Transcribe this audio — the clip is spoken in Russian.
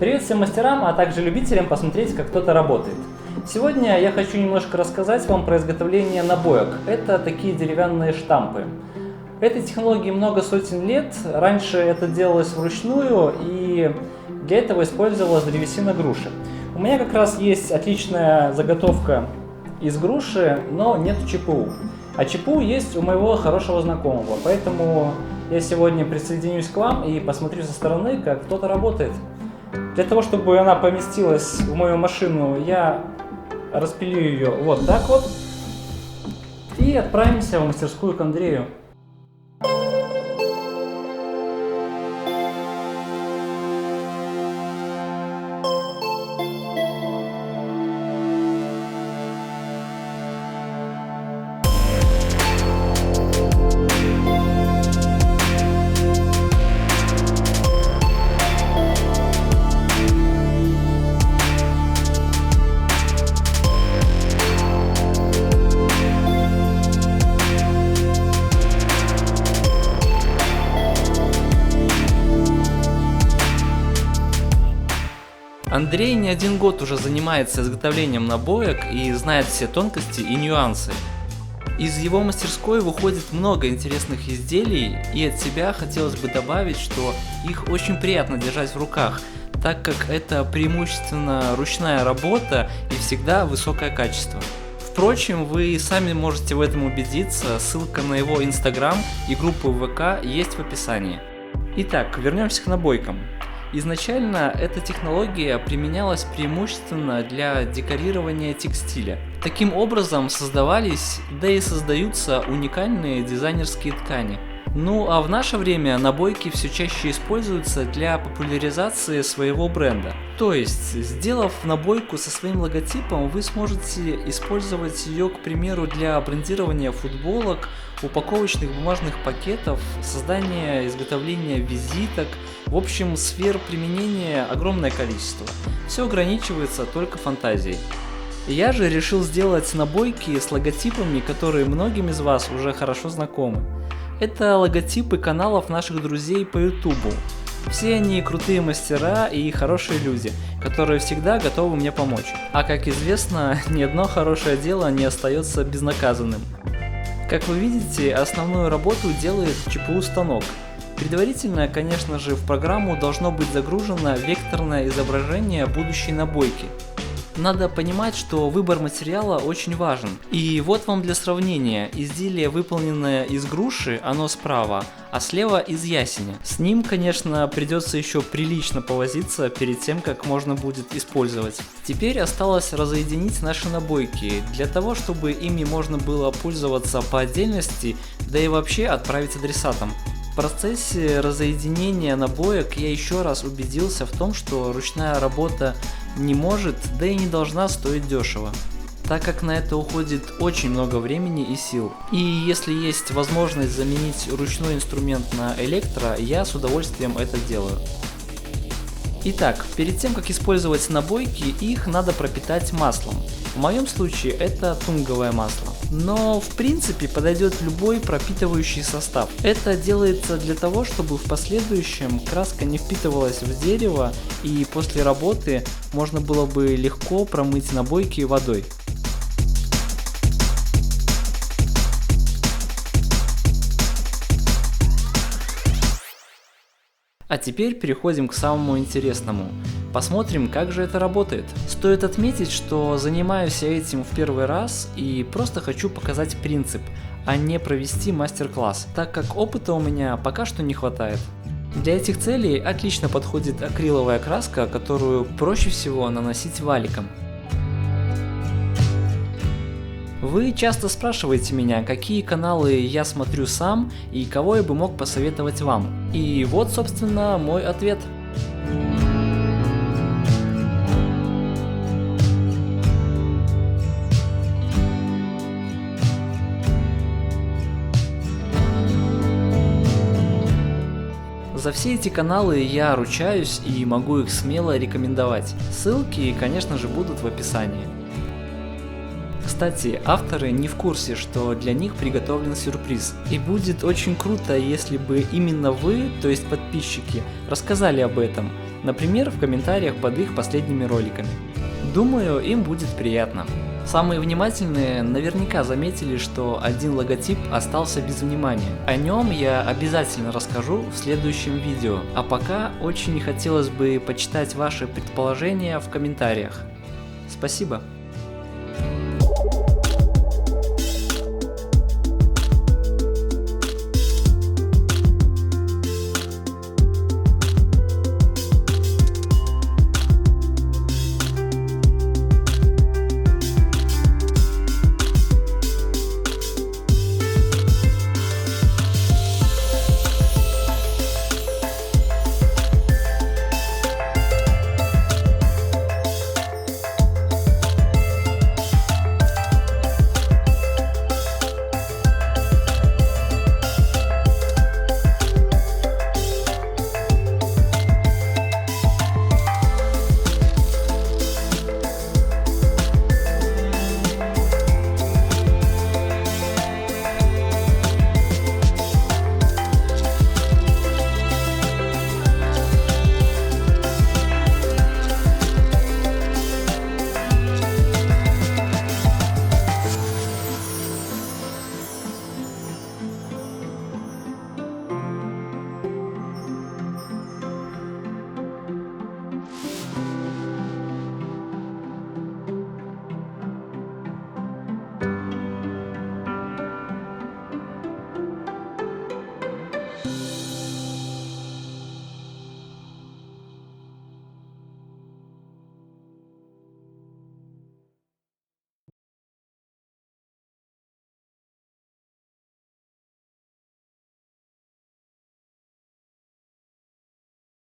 Привет всем мастерам, а также любителям посмотреть, как кто-то работает. Сегодня я хочу немножко рассказать вам про изготовление набоек. Это такие деревянные штампы. Этой технологии много сотен лет. Раньше это делалось вручную, и для этого использовалась древесина груши. У меня как раз есть отличная заготовка из груши, но нет ЧПУ. А ЧПУ есть у моего хорошего знакомого, поэтому я сегодня присоединюсь к вам и посмотрю со стороны, как кто-то работает. Для того, чтобы она поместилась в мою машину, я распилю ее вот так вот и отправимся в мастерскую к Андрею. Андрей не один год уже занимается изготовлением набоек и знает все тонкости и нюансы. Из его мастерской выходит много интересных изделий, и от себя хотелось бы добавить, что их очень приятно держать в руках, так как это преимущественно ручная работа и всегда высокое качество. Впрочем, вы сами можете в этом убедиться, ссылка на его инстаграм и группу ВК есть в описании. Итак, вернемся к набойкам. Изначально эта технология применялась преимущественно для декорирования текстиля. Таким образом создавались, да и создаются уникальные дизайнерские ткани. Ну а в наше время набойки все чаще используются для популяризации своего бренда. То есть, сделав набойку со своим логотипом, вы сможете использовать ее, к примеру, для брендирования футболок, упаковочных бумажных пакетов, создания, изготовления визиток. В общем, сфер применения огромное количество. Все ограничивается только фантазией. Я же решил сделать набойки с логотипами, которые многим из вас уже хорошо знакомы. Это логотипы каналов наших друзей по ютубу. Все они крутые мастера и хорошие люди, которые всегда готовы мне помочь. А как известно, ни одно хорошее дело не остается безнаказанным. Как вы видите, основную работу делает ЧПУ станок. Предварительно, конечно же, в программу должно быть загружено векторное изображение будущей набойки. Надо понимать, что выбор материала очень важен. И вот вам для сравнения, изделие, выполненное из груши, оно справа, а слева из ясеня. С ним, конечно, придется еще прилично повозиться перед тем, как можно будет использовать. Теперь осталось разоединить наши набойки, для того, чтобы ими можно было пользоваться по отдельности, да и вообще отправить адресатам. В процессе разоединения набоек я еще раз убедился в том, что ручная работа не может, да и не должна стоить дешево, так как на это уходит очень много времени и сил. И если есть возможность заменить ручной инструмент на электро, я с удовольствием это делаю. Итак, перед тем как использовать набойки, их надо пропитать маслом. В моем случае это тунговое масло. Но в принципе подойдет любой пропитывающий состав. Это делается для того, чтобы в последующем краска не впитывалась в дерево и после работы можно было бы легко промыть набойки водой. А теперь переходим к самому интересному. Посмотрим, как же это работает. Стоит отметить, что занимаюсь я этим в первый раз и просто хочу показать принцип, а не провести мастер-класс, так как опыта у меня пока что не хватает. Для этих целей отлично подходит акриловая краска, которую проще всего наносить валиком. Вы часто спрашиваете меня, какие каналы я смотрю сам и кого я бы мог посоветовать вам. И вот, собственно, мой ответ. За все эти каналы я ручаюсь и могу их смело рекомендовать. Ссылки, конечно же, будут в описании. Кстати, авторы не в курсе, что для них приготовлен сюрприз. И будет очень круто, если бы именно вы, то есть подписчики, рассказали об этом, например, в комментариях под их последними роликами. Думаю, им будет приятно. Самые внимательные наверняка заметили, что один логотип остался без внимания. О нем я обязательно расскажу в следующем видео. А пока очень хотелось бы почитать ваши предположения в комментариях. Спасибо.